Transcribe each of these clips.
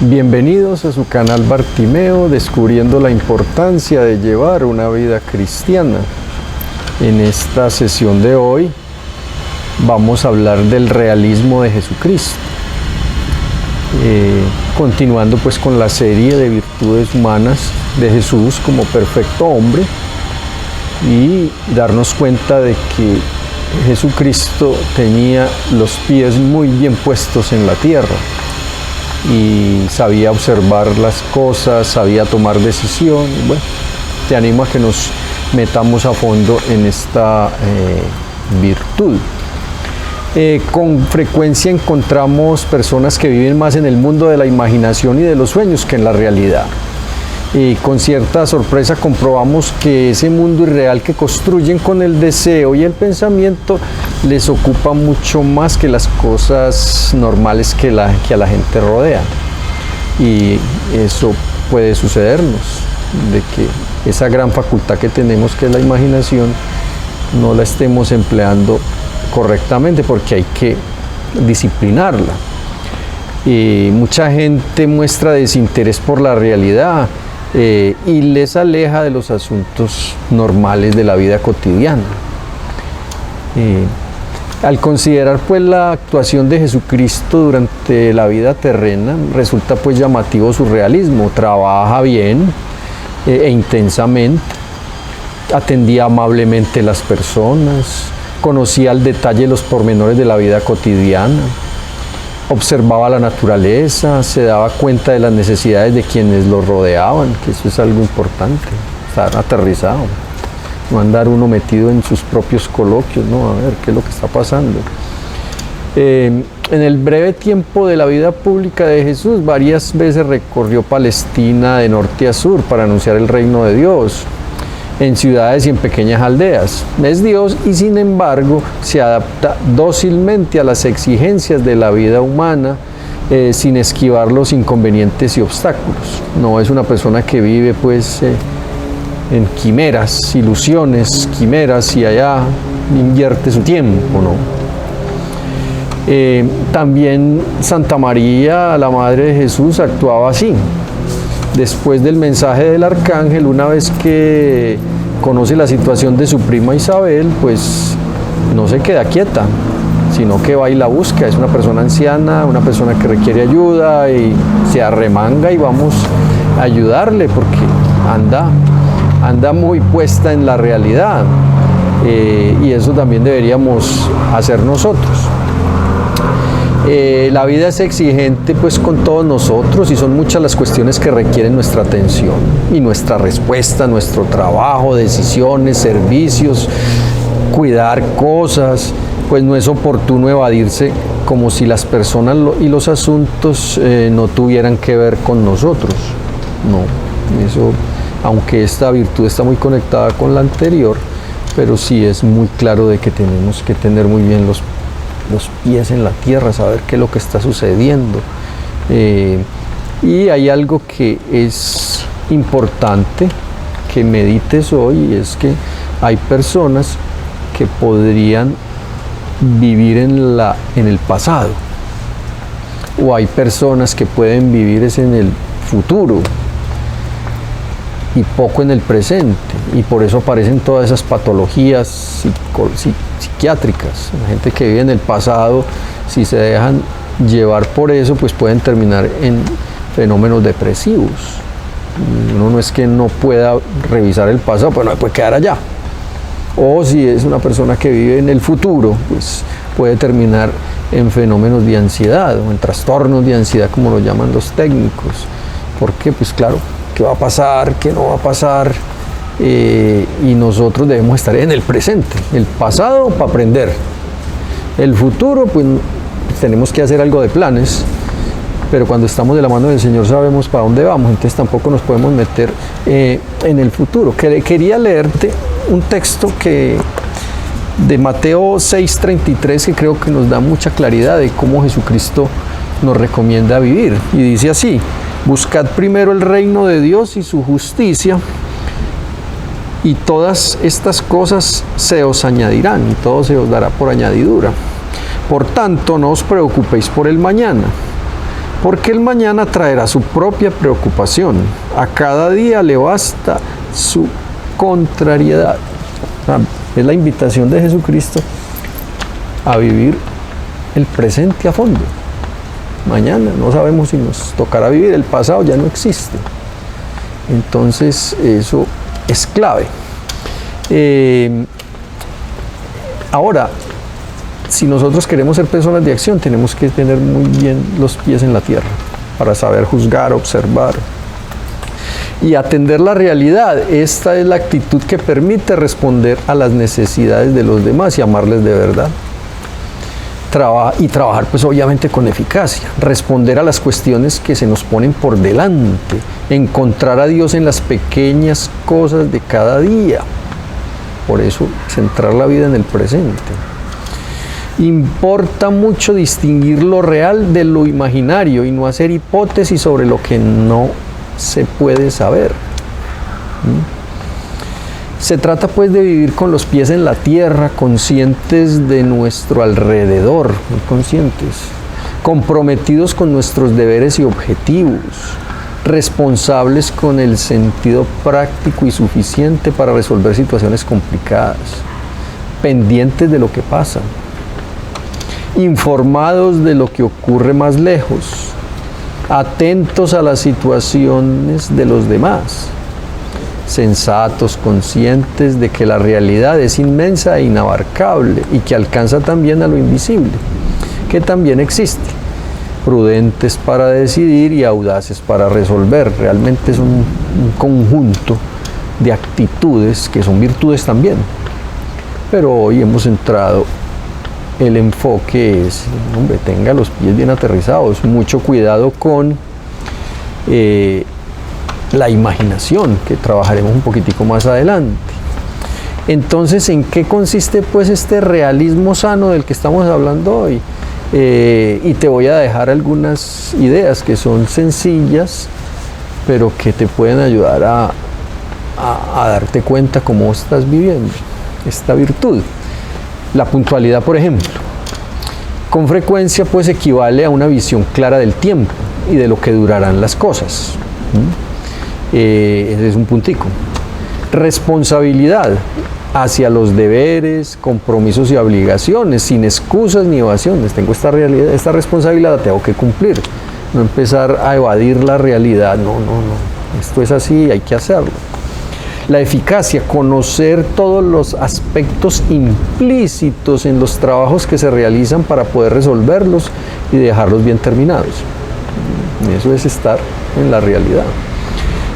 Bienvenidos a su canal Bartimeo, descubriendo la importancia de llevar una vida cristiana. En esta sesión de hoy vamos a hablar del realismo de Jesucristo, continuando pues con la serie de virtudes humanas de Jesús como perfecto hombre, y darnos cuenta de que Jesucristo tenía los pies muy bien puestos en la tierra y sabía observar las cosas, sabía tomar decisión. Bueno, te animo a que nos metamos a fondo en esta virtud. Con frecuencia encontramos personas que viven más en el mundo de la imaginación y de los sueños que en la realidad. Y con cierta sorpresa comprobamos que ese mundo irreal que construyen con el deseo y el pensamiento les ocupa mucho más que las cosas normales que a la gente rodea. Y eso puede sucedernos, de que esa gran facultad que tenemos, que es la imaginación, no la estemos empleando correctamente, porque hay que disciplinarla. Y mucha gente muestra desinterés por la realidad y les aleja de los asuntos normales de la vida cotidiana. Al considerar pues la actuación de Jesucristo durante la vida terrena, resulta pues llamativo su realismo. Trabaja bien e intensamente, atendía amablemente a las personas, conocía al detalle los pormenores de la vida cotidiana, observaba la naturaleza, se daba cuenta de las necesidades de quienes lo rodeaban, que eso es algo importante, estar aterrizado, no andar uno metido en sus propios coloquios, ¿no? A ver qué es lo que está pasando. En el breve tiempo de la vida pública de Jesús, varias veces recorrió Palestina de norte a sur para anunciar el reino de Dios, en ciudades y en pequeñas aldeas. Es Dios y sin embargo se adapta dócilmente a las exigencias de la vida humana, sin esquivar los inconvenientes y obstáculos. No es una persona que vive pues en quimeras, ilusiones, quimeras, y allá invierte su tiempo, ¿no? También Santa María, la Madre de Jesús, actuaba así. Después del mensaje del arcángel, una vez que conoce la situación de su prima Isabel, pues no se queda quieta, sino que va y la busca. Es una persona anciana, una persona que requiere ayuda, y se arremanga y vamos a ayudarle, porque anda muy puesta en la realidad, y eso también deberíamos hacer nosotros. La vida es exigente pues con todos nosotros, y son muchas las cuestiones que requieren nuestra atención y nuestra respuesta, nuestro trabajo, decisiones, servicios, cuidar cosas. Pues no es oportuno evadirse como si las personas y los asuntos no tuvieran que ver con nosotros. No, eso, aunque esta virtud está muy conectada con la anterior, pero sí es muy claro de que tenemos que tener muy bien los pies en la tierra, saber qué es lo que está sucediendo. Y hay algo que es importante que medites hoy, y es que hay personas que podrían vivir en el pasado, o hay personas que pueden vivir en el futuro y poco en el presente, y por eso aparecen todas esas patologías psiquiátricas. La gente que vive en el pasado, si se dejan llevar por eso, pues pueden terminar en fenómenos depresivos. Uno no es que no pueda revisar el pasado, pero no puede quedar allá. O si es una persona que vive en el futuro, pues puede terminar en fenómenos de ansiedad, o en trastornos de ansiedad, como lo llaman los técnicos. Porque pues claro, ¿qué va a pasar? ¿Qué no va a pasar? Y nosotros debemos estar en el presente. El pasado para aprender. El futuro, pues tenemos que hacer algo de planes, pero cuando estamos de la mano del Señor sabemos para dónde vamos, entonces tampoco nos podemos meter en el futuro. Quería leerte un texto de Mateo 6:33, que creo que nos da mucha claridad de cómo Jesucristo nos recomienda vivir. Y dice así: buscad primero el reino de Dios y su justicia, y todas estas cosas se os añadirán, y todo se os dará por añadidura. Por tanto, no os preocupéis por el mañana, porque el mañana traerá su propia preocupación. A cada día le basta su contrariedad. Es la invitación de Jesucristo a vivir el presente a fondo. Mañana no sabemos si nos tocará vivir, el pasado ya no existe. Entonces eso es clave. Ahora, si nosotros queremos ser personas de acción, tenemos que tener muy bien los pies en la tierra para saber juzgar, observar y atender la realidad. Esta es la actitud que permite responder a las necesidades de los demás y amarles de verdad. Y trabajar pues obviamente con eficacia, responder a las cuestiones que se nos ponen por delante, encontrar a Dios en las pequeñas cosas de cada día. Por eso, centrar la vida en el presente. Importa mucho distinguir lo real de lo imaginario y no hacer hipótesis sobre lo que no se puede saber. Se trata pues de vivir con los pies en la tierra, conscientes de nuestro alrededor, muy conscientes, comprometidos con nuestros deberes y objetivos, responsables con el sentido práctico y suficiente para resolver situaciones complicadas, pendientes de lo que pasa, informados de lo que ocurre más lejos, atentos a las situaciones de los demás, sensatos, conscientes de que la realidad es inmensa e inabarcable y que alcanza también a lo invisible, que también existe, prudentes para decidir y audaces para resolver. Realmente es un conjunto de actitudes que son virtudes también, pero hoy hemos centrado el enfoque es, hombre, tenga los pies bien aterrizados, mucho cuidado con la imaginación, que trabajaremos un poquitico más adelante. Entonces, ¿en qué consiste pues este realismo sano del que estamos hablando hoy? Y te voy a dejar algunas ideas que son sencillas, pero que te pueden ayudar a darte cuenta cómo estás viviendo esta virtud. La puntualidad, por ejemplo, con frecuencia pues equivale a una visión clara del tiempo y de lo que durarán las cosas. Ese es un puntico. Responsabilidad hacia los deberes, compromisos y obligaciones, sin excusas ni evasiones. Tengo esta realidad, esta responsabilidad la tengo que cumplir. No empezar a evadir la realidad. No. Esto es así, hay que hacerlo. La eficacia, conocer todos los aspectos implícitos en los trabajos que se realizan para poder resolverlos y dejarlos bien terminados. Eso es estar en la realidad.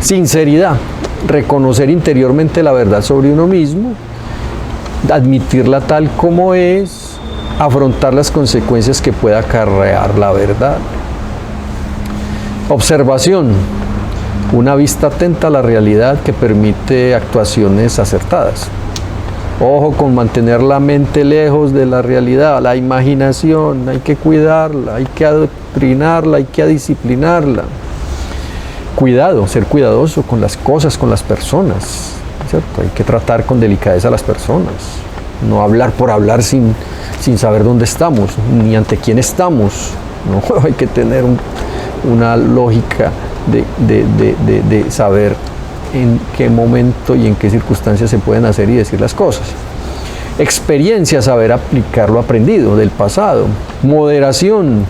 Sinceridad, reconocer interiormente la verdad sobre uno mismo, admitirla tal como es, afrontar las consecuencias que pueda acarrear la verdad. Observación, una vista atenta a la realidad que permite actuaciones acertadas. Ojo con mantener la mente lejos de la realidad, la imaginación, hay que cuidarla, hay que adoctrinarla, hay que disciplinarla. Cuidado, ser cuidadoso con las cosas, con las personas, ¿cierto? Hay que tratar con delicadeza a las personas, no hablar por hablar sin saber dónde estamos, ni ante quién estamos. No, hay que tener una lógica de saber en qué momento y en qué circunstancias se pueden hacer y decir las cosas. Experiencia, saber aplicar lo aprendido del pasado. Moderación,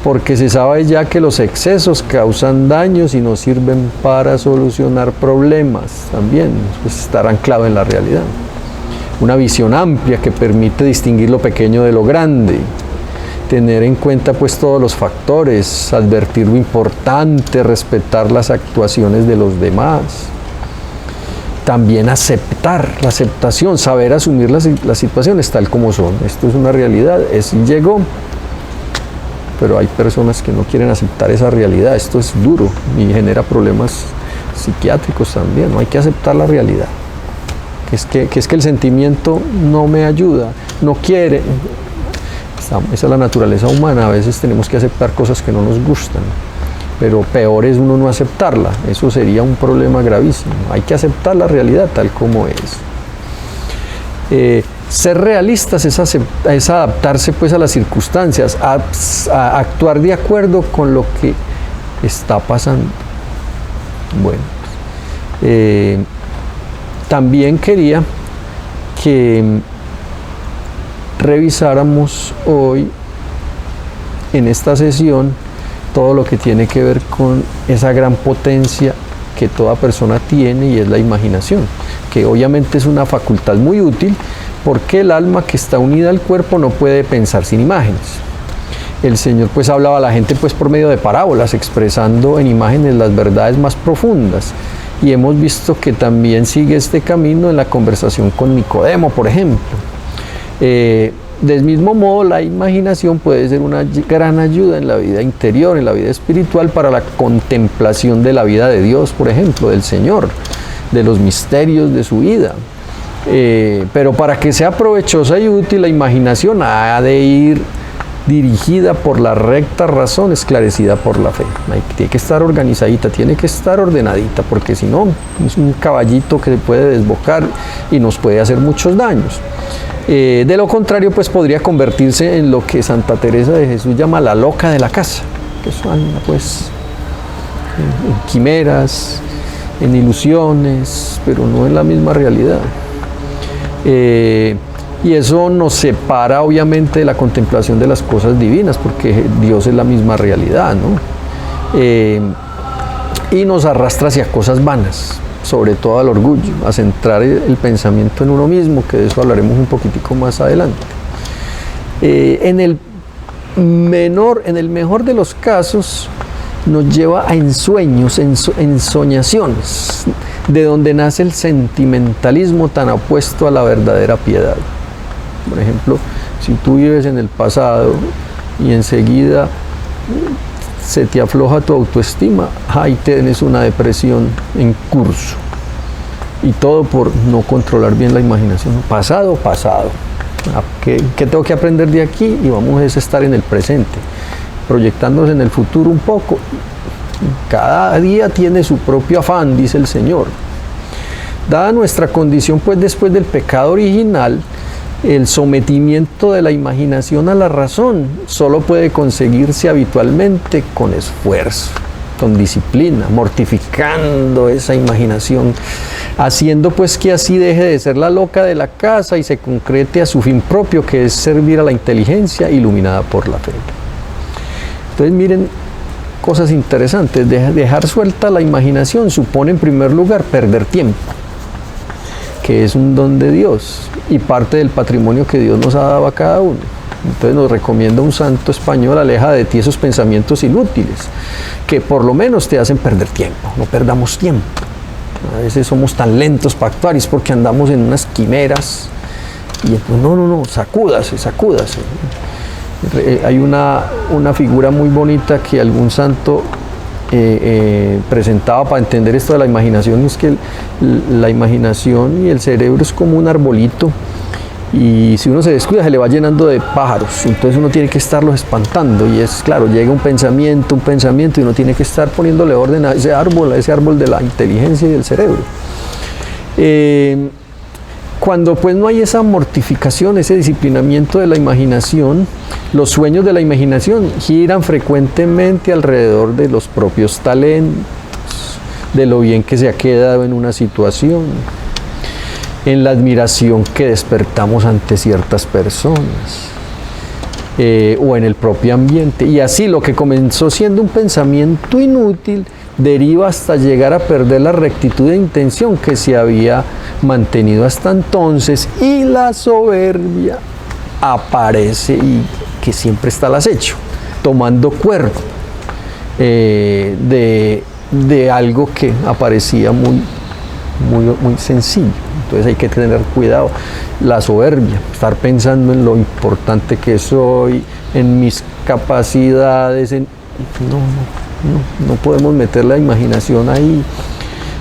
porque se sabe ya que los excesos causan daños y no sirven para solucionar problemas. También pues, estar anclado en la realidad. Una visión amplia que permite distinguir lo pequeño de lo grande. Tener en cuenta pues todos los factores, advertir lo importante, respetar las actuaciones de los demás. También aceptar, la aceptación, saber asumir las situaciones tal como son. Esto es una realidad, llegó, pero hay personas que no quieren aceptar esa realidad. Esto es duro y genera problemas psiquiátricos también. No hay que aceptar la realidad. Que es que el sentimiento no me ayuda, no quiere. Esa es la naturaleza humana, a veces tenemos que aceptar cosas que no nos gustan, pero peor es uno no aceptarla, eso sería un problema gravísimo. Hay que aceptar la realidad tal como es. Ser realistas es adaptarse pues a las circunstancias, a actuar de acuerdo con lo que está pasando. Bueno, también quería que revisáramos hoy en esta sesión todo lo que tiene que ver con esa gran potencia que toda persona tiene, y es la imaginación, que obviamente es una facultad muy útil, porque el alma que está unida al cuerpo no puede pensar sin imágenes. El Señor pues hablaba a la gente pues por medio de parábolas, expresando en imágenes las verdades más profundas, y hemos visto que también sigue este camino en la conversación con Nicodemo, por ejemplo. Del mismo modo, la imaginación puede ser una gran ayuda en la vida interior, en la vida espiritual, para la contemplación de la vida de Dios, por ejemplo, del Señor, de los misterios de su vida. Pero para que sea provechosa y útil, la imaginación ha de ir dirigida por la recta razón, esclarecida por la fe. Tiene que estar organizadita, tiene que estar ordenadita, porque si no, es un caballito que se puede desbocar y nos puede hacer muchos daños. De lo contrario, pues podría convertirse en lo que Santa Teresa de Jesús llama la loca de la casa, que eso anda pues en quimeras, en ilusiones, pero no en la misma realidad. Y eso nos separa obviamente de la contemplación de las cosas divinas, porque Dios es la misma realidad, ¿no? Y nos arrastra hacia cosas vanas, sobre todo al orgullo, a centrar el pensamiento en uno mismo, que de eso hablaremos un poquitico más adelante. En el mejor de los casos, nos lleva a ensueños, ensoñaciones, de donde nace el sentimentalismo tan opuesto a la verdadera piedad. Por ejemplo, si tú vives en el pasado y enseguida se te afloja tu autoestima, ahí tienes una depresión en curso. Y todo por no controlar bien la imaginación. Pasado. ¿Qué tengo que aprender de aquí? Y vamos a estar en el presente, proyectándose en el futuro un poco. Cada día tiene su propio afán, dice el Señor. Dada nuestra condición, pues después del pecado original, el sometimiento de la imaginación a la razón solo puede conseguirse habitualmente con esfuerzo, con disciplina, mortificando esa imaginación, haciendo pues que así deje de ser la loca de la casa y se concrete a su fin propio, que es servir a la inteligencia iluminada por la fe. Entonces miren, cosas interesantes. Dejar suelta la imaginación supone en primer lugar perder tiempo, que es un don de Dios y parte del patrimonio que Dios nos ha dado a cada uno. Entonces nos recomienda un santo español: aleja de ti esos pensamientos inútiles, que por lo menos te hacen perder tiempo. No perdamos tiempo. A veces somos tan lentos para actuar, y es porque andamos en unas quimeras, y pues no, sacúdase. Hay una figura muy bonita que algún santo presentaba para entender esto de la imaginación, es que la imaginación y el cerebro es como un arbolito, y si uno se descuida se le va llenando de pájaros, entonces uno tiene que estarlos espantando, y es claro, llega un pensamiento y uno tiene que estar poniéndole orden a ese árbol de la inteligencia y del cerebro. Cuando pues no hay esa mortificación, ese disciplinamiento de la imaginación, los sueños de la imaginación giran frecuentemente alrededor de los propios talentos, de lo bien que se ha quedado en una situación, en la admiración que despertamos ante ciertas personas, o en el propio ambiente. Y así lo que comenzó siendo un pensamiento inútil deriva hasta llegar a perder la rectitud de intención que se había mantenido hasta entonces, y la soberbia aparece, y que siempre está al acecho, tomando cuerpo de algo que aparecía muy sencillo. Entonces hay que tener cuidado. La soberbia, estar pensando en lo importante que soy, en mis capacidades, no podemos meter la imaginación ahí,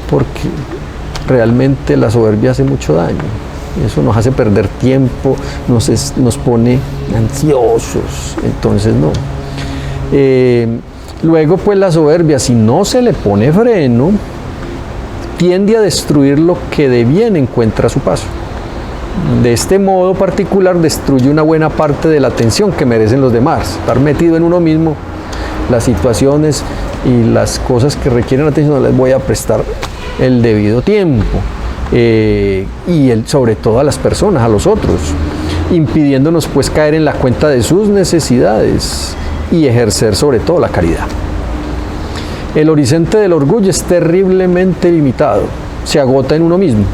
porque realmente la soberbia hace mucho daño. Eso nos hace perder tiempo, nos pone ansiosos, entonces no. Luego pues la soberbia, si no se le pone freno, tiende a destruir lo que de bien encuentra a su paso. De este modo particular destruye una buena parte de la atención que merecen los demás. Estar metido en uno mismo, las situaciones y las cosas que requieren atención no les voy a prestar el debido tiempo. Sobre todo a las personas, a los otros, impidiéndonos pues caer en la cuenta de sus necesidades y ejercer sobre todo la caridad. El horizonte del orgullo es terriblemente limitado, se agota en uno mismo.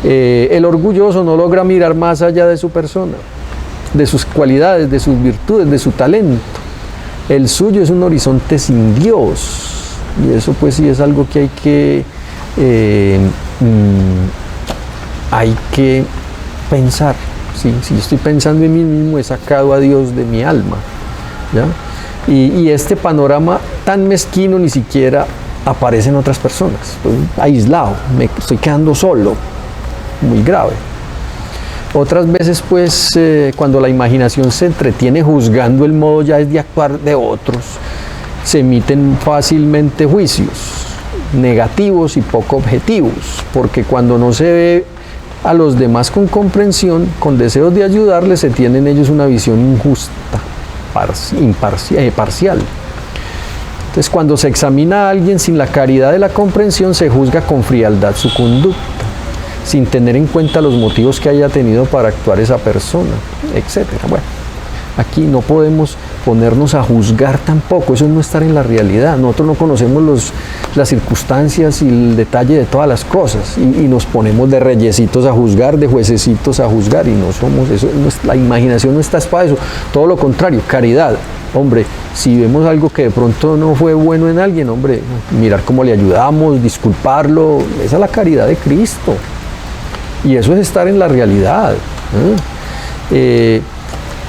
El orgulloso no logra mirar más allá de su persona, de sus cualidades, de sus virtudes, de su talento. El suyo es un horizonte sin Dios, y eso pues sí es algo que hay que pensar. ¿Sí? Si yo estoy pensando en mí mismo, he sacado a Dios de mi alma, ¿ya? Y este panorama tan mezquino ni siquiera aparece en otras personas. Estoy aislado, me estoy quedando solo, muy grave. Otras veces pues cuando la imaginación se entretiene juzgando el modo ya es de actuar de otros, se emiten fácilmente juicios negativos y poco objetivos, porque cuando no se ve a los demás con comprensión, con deseos de ayudarles, se tiene en ellos una visión injusta, parcial. Entonces, cuando se examina a alguien sin la caridad de la comprensión, se juzga con frialdad su conducta, sin tener en cuenta los motivos que haya tenido para actuar esa persona, etc. Bueno, aquí no podemos ponernos a juzgar tampoco, eso es no estar en la realidad. Nosotros no conocemos las circunstancias y el detalle de todas las cosas, y nos ponemos de reyesitos a juzgar, de juececitos a juzgar, y no somos eso. La imaginación no está para eso, todo lo contrario, caridad. Hombre, si vemos algo que de pronto no fue bueno en alguien, hombre, mirar cómo le ayudamos, disculparlo, esa es la caridad de Cristo, y eso es estar en la realidad.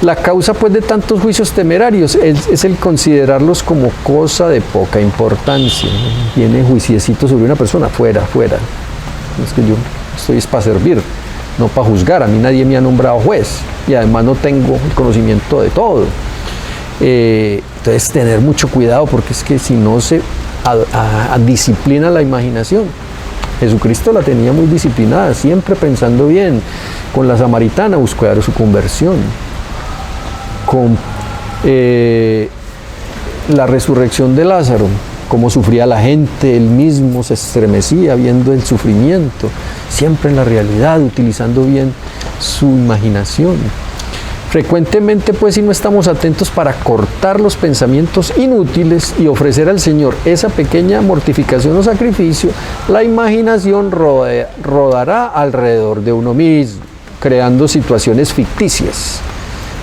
La causa pues de tantos juicios temerarios es el considerarlos como cosa de poca importancia. Viene juiciecito sobre una persona, fuera. Es que yo estoy para servir, no para juzgar. A mí nadie me ha nombrado juez y además no tengo el conocimiento de todo. Entonces tener mucho cuidado, porque es que si no se disciplina la imaginación. Jesucristo la tenía muy disciplinada, siempre pensando bien. Con la samaritana buscó dar su conversión. Con la resurrección de Lázaro, cómo sufría la gente, él mismo se estremecía viendo el sufrimiento, siempre en la realidad, utilizando bien su imaginación. Frecuentemente, pues, si no estamos atentos para cortar los pensamientos inútiles y ofrecer al Señor esa pequeña mortificación o sacrificio, la imaginación rodará alrededor de uno mismo, creando situaciones ficticias,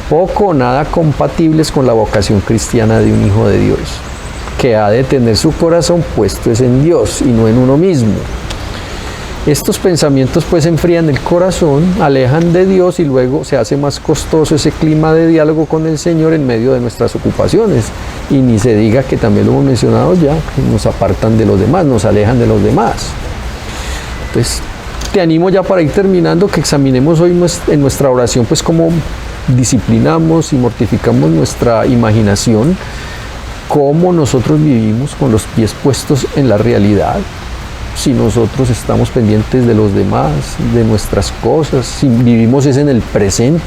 poco o nada compatibles con la vocación cristiana de un hijo de Dios, que ha de tener su corazón puesto en Dios y no en uno mismo. Estos pensamientos pues enfrían el corazón, alejan de Dios, y luego se hace más costoso ese clima de diálogo con el Señor en medio de nuestras ocupaciones. Y ni se diga, que también lo hemos mencionado ya, que nos apartan de los demás, nos alejan de los demás. Entonces, te animo ya, para ir terminando, que examinemos hoy en nuestra oración pues cómo disciplinamos y mortificamos nuestra imaginación, cómo nosotros vivimos con los pies puestos en la realidad, si nosotros estamos pendientes de los demás, de nuestras cosas, si vivimos en el presente,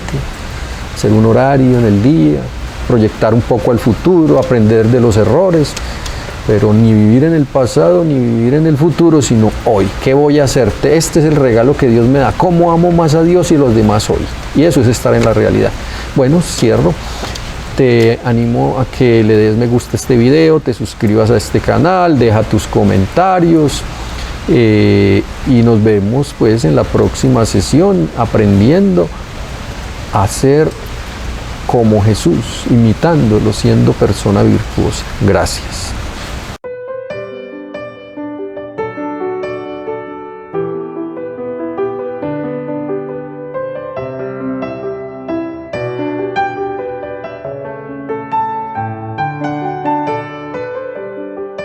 hacer un horario en el día, proyectar un poco al futuro, aprender de los errores, pero ni vivir en el pasado ni vivir en el futuro, sino hoy. ¿Qué voy a hacer? Este es el regalo que Dios me da. ¿Cómo amo más a Dios y los demás hoy? Y eso es estar en la realidad. Bueno, cierro. Te animo a que le des me gusta a este video, te suscribas a este canal, deja tus comentarios, y nos vemos pues en la próxima sesión, aprendiendo a ser como Jesús, imitándolo, siendo persona virtuosa. Gracias.